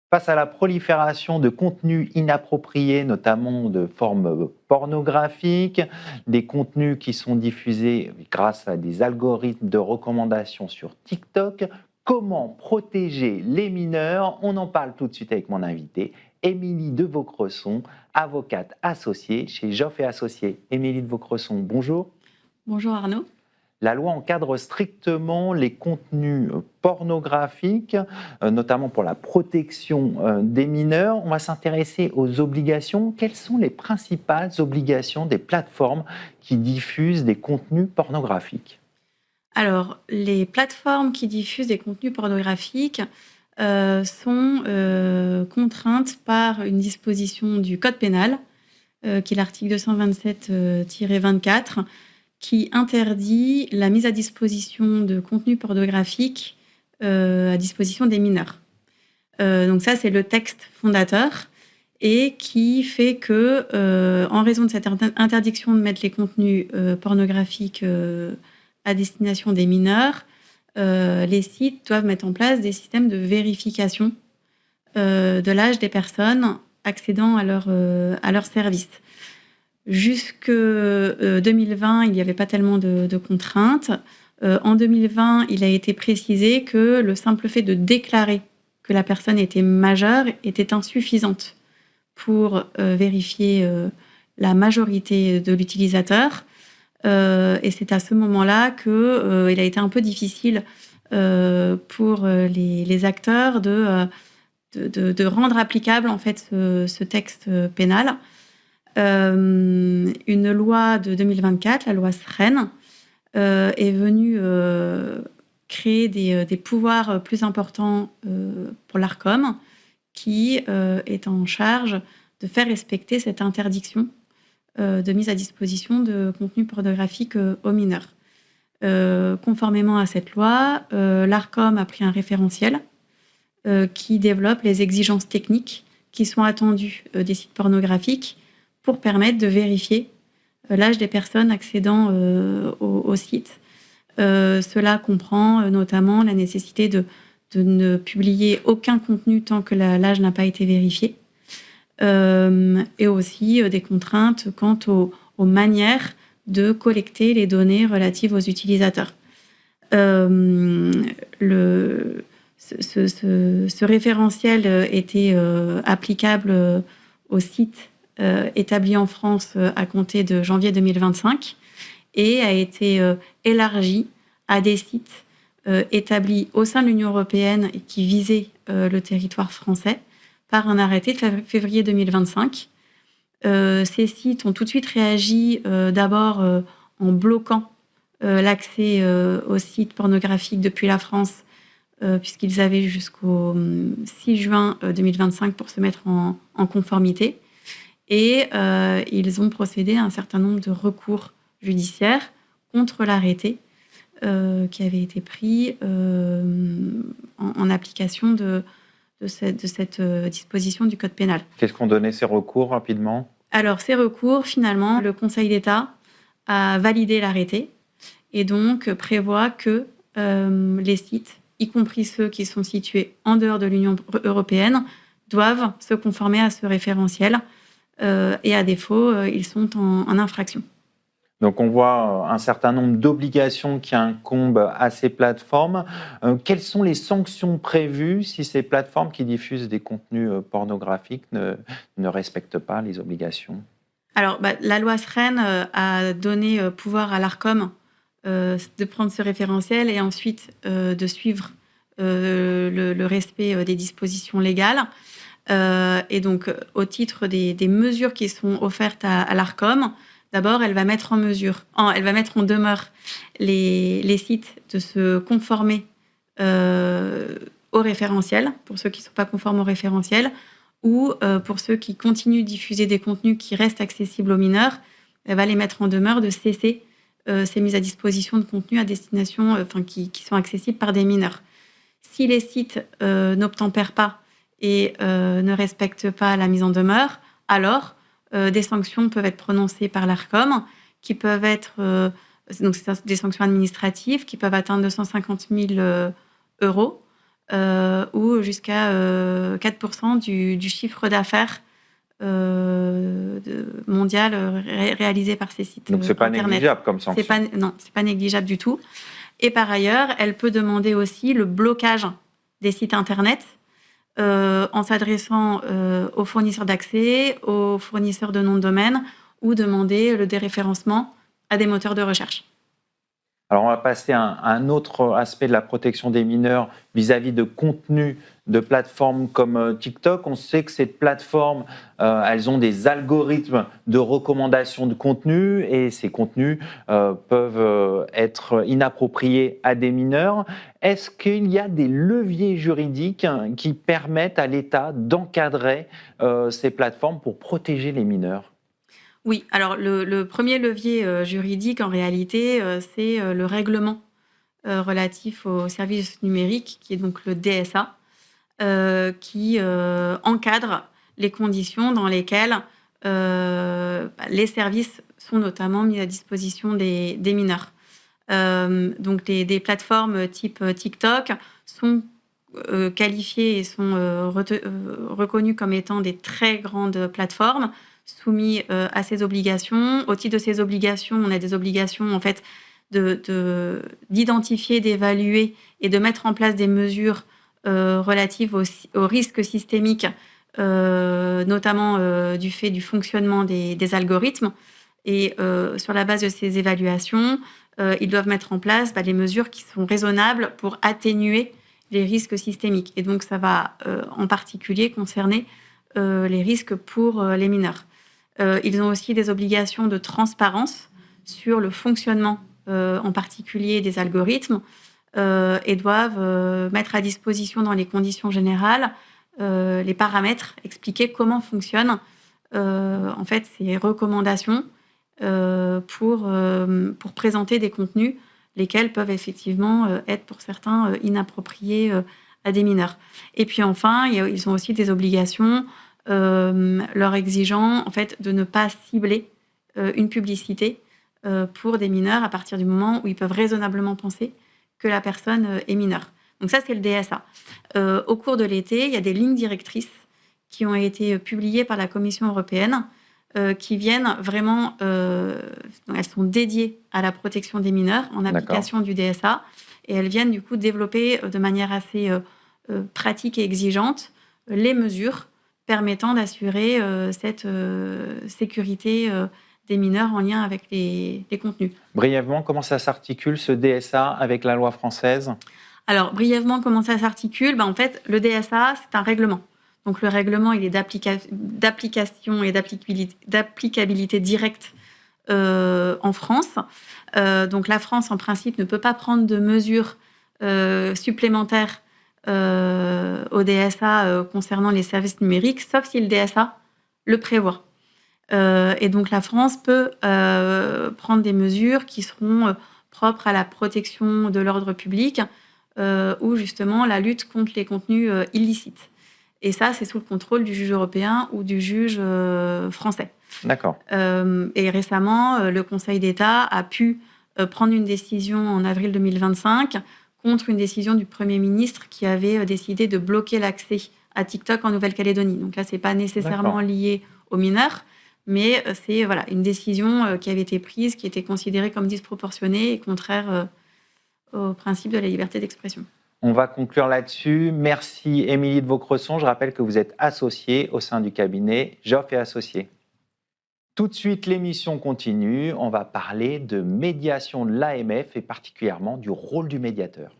Face à la prolifération de contenus inappropriés, notamment de formes pornographiques, des contenus qui sont diffusés grâce à des algorithmes de recommandation sur TikTok, comment protéger les mineurs? On en parle tout de suite avec mon invité, Émilie de Vaucresson, avocate associée chez Joff et Associés. Émilie de Vaucresson, bonjour. Bonjour Arnaud. La loi encadre strictement les contenus pornographiques, notamment pour la protection des mineurs. On va s'intéresser aux obligations. Quelles sont les principales obligations des plateformes qui diffusent des contenus pornographiques? Alors, les plateformes qui diffusent des contenus pornographiques sont contraintes par une disposition du Code pénal, qui est l'article 227-24, qui interdit la mise à disposition de contenus pornographiques à disposition des mineurs. Donc ça, c'est le texte fondateur et qui fait que, en raison de cette interdiction de mettre les contenus pornographiques à destination des mineurs, les sites doivent mettre en place des systèmes de vérification de l'âge des personnes accédant à leur service. Jusque 2020, il n'y avait pas tellement de contraintes. En 2020, il a été précisé que le simple fait de déclarer que la personne était majeure était insuffisante pour vérifier la majorité de l'utilisateur. Et c'est à ce moment-là qu'il a été un peu difficile pour les acteurs de rendre applicable en fait ce texte pénal. Une loi de 2024, la loi SREN, est venue créer des pouvoirs plus importants pour l'Arcom, qui est en charge de faire respecter cette interdiction de mise à disposition de contenus pornographiques aux mineurs. Conformément à cette loi, l'Arcom a pris un référentiel qui développe les exigences techniques qui sont attendues des sites pornographiques pour permettre de vérifier l'âge des personnes accédant au site. Cela comprend notamment la nécessité de ne publier aucun contenu tant que l'âge n'a pas été vérifié, et aussi des contraintes quant aux manières de collecter les données relatives aux utilisateurs. Ce référentiel était applicable aux sites établi en France à compter de janvier 2025 et a été élargi à des sites établis au sein de l'Union européenne et qui visaient le territoire français par un arrêté de février 2025. Ces sites ont tout de suite réagi d'abord en bloquant l'accès aux sites pornographiques depuis la France, puisqu'ils avaient jusqu'au 6 juin 2025 pour se mettre en conformité. Et ils ont procédé à un certain nombre de recours judiciaires contre l'arrêté qui avait été pris en application de cette disposition du Code pénal. Qu'est-ce qu'ont donné ces recours rapidement? Alors, ces recours, finalement, le Conseil d'État a validé l'arrêté et donc prévoit que les sites, y compris ceux qui sont situés en dehors de l'Union européenne, doivent se conformer à ce référentiel. Et à défaut, ils sont en infraction. Donc on voit un certain nombre d'obligations qui incombent à ces plateformes. Quelles sont les sanctions prévues si ces plateformes qui diffusent des contenus pornographiques ne respectent pas les obligations? Alors, la loi SREN a donné pouvoir à l'Arcom de prendre ce référentiel et ensuite de suivre le respect des dispositions légales. Et donc, au titre des mesures qui sont offertes à l'Arcom, d'abord, elle va mettre en demeure les sites de se conformer au référentiel, pour ceux qui ne sont pas conformes au référentiel, ou pour ceux qui continuent de diffuser des contenus qui restent accessibles aux mineurs, elle va les mettre en demeure de cesser ces mises à disposition de contenus à destination, qui sont accessibles par des mineurs. Si les sites n'obtempèrent pas et ne respectent pas la mise en demeure, alors des sanctions peuvent être prononcées par l'Arcom, qui peuvent être donc c'est des sanctions administratives qui peuvent atteindre 250 000 euros, ou jusqu'à 4% du chiffre d'affaires mondial réalisé par ces sites Donc, ce n'est pas Internet. négligeable comme sanction. Non, ce n'est pas négligeable du tout. Et par ailleurs, elle peut demander aussi le blocage des sites Internet en s'adressant aux fournisseurs d'accès, aux fournisseurs de noms de domaine, ou demander le déréférencement à des moteurs de recherche. Alors, on va passer à un autre aspect de la protection des mineurs vis-à-vis de contenus de plateformes comme TikTok. On sait que ces plateformes, elles ont des algorithmes de recommandation de contenu et ces contenus peuvent être inappropriés à des mineurs. Est-ce qu'il y a des leviers juridiques qui permettent à l'État d'encadrer ces plateformes pour protéger les mineurs ? Oui, alors le premier levier juridique, en réalité, c'est le règlement relatif aux services numériques, qui est donc le DSA, qui encadre les conditions dans lesquelles les services sont notamment mis à disposition des mineurs. Donc des plateformes type TikTok sont qualifiées et sont reconnues comme étant des très grandes plateformes, soumis à ces obligations. Au titre de ces obligations, on a des obligations en fait d'identifier, d'évaluer et de mettre en place des mesures relatives aux risques systémiques, notamment du fait du fonctionnement des algorithmes. Et sur la base de ces évaluations, ils doivent mettre en place les mesures qui sont raisonnables pour atténuer les risques systémiques. Et donc, ça va en particulier concerner les risques pour les mineurs. Ils ont aussi des obligations de transparence sur le fonctionnement, en particulier des algorithmes, et doivent mettre à disposition dans les conditions générales les paramètres, expliquer comment fonctionnent en fait ces recommandations pour présenter des contenus, lesquels peuvent effectivement être pour certains inappropriés à des mineurs. Et puis enfin, ils ont aussi des obligations leur exigeant en fait de ne pas cibler une publicité pour des mineurs à partir du moment où ils peuvent raisonnablement penser que la personne est mineure. Donc ça, c'est le DSA. Au cours de l'été, il y a des lignes directrices qui ont été publiées par la Commission européenne qui viennent vraiment, elles sont dédiées à la protection des mineurs en application du DSA, et elles viennent du coup développer de manière assez pratique et exigeante les mesures permettant d'assurer cette sécurité des mineurs en lien avec les contenus. Brièvement, comment ça s'articule ce DSA avec la loi française ? Alors, brièvement, comment ça s'articule ? En fait, le DSA, c'est un règlement. Donc, le règlement, il est d'application et d'applicabilité directe en France. Donc, la France, en principe, ne peut pas prendre de mesures supplémentaires au DSA concernant les services numériques, sauf si le DSA le prévoit. Et donc, la France peut prendre des mesures qui seront propres à la protection de l'ordre public ou justement la lutte contre les contenus illicites. Et ça, c'est sous le contrôle du juge européen ou du juge français. D'accord. Et récemment, le Conseil d'État a pu prendre une décision en avril 2025 contre une décision du Premier ministre qui avait décidé de bloquer l'accès à TikTok en Nouvelle-Calédonie. Donc là, ce n'est pas nécessairement lié aux mineurs, mais c'est une décision qui avait été prise, qui était considérée comme disproportionnée et contraire au principe de la liberté d'expression. On va conclure là-dessus. Merci Émilie de Vaucresson. Je rappelle que vous êtes associée au sein du cabinet Joff et Associés. Tout de suite, l'émission continue. On va parler de médiation de l'AMF et particulièrement du rôle du médiateur.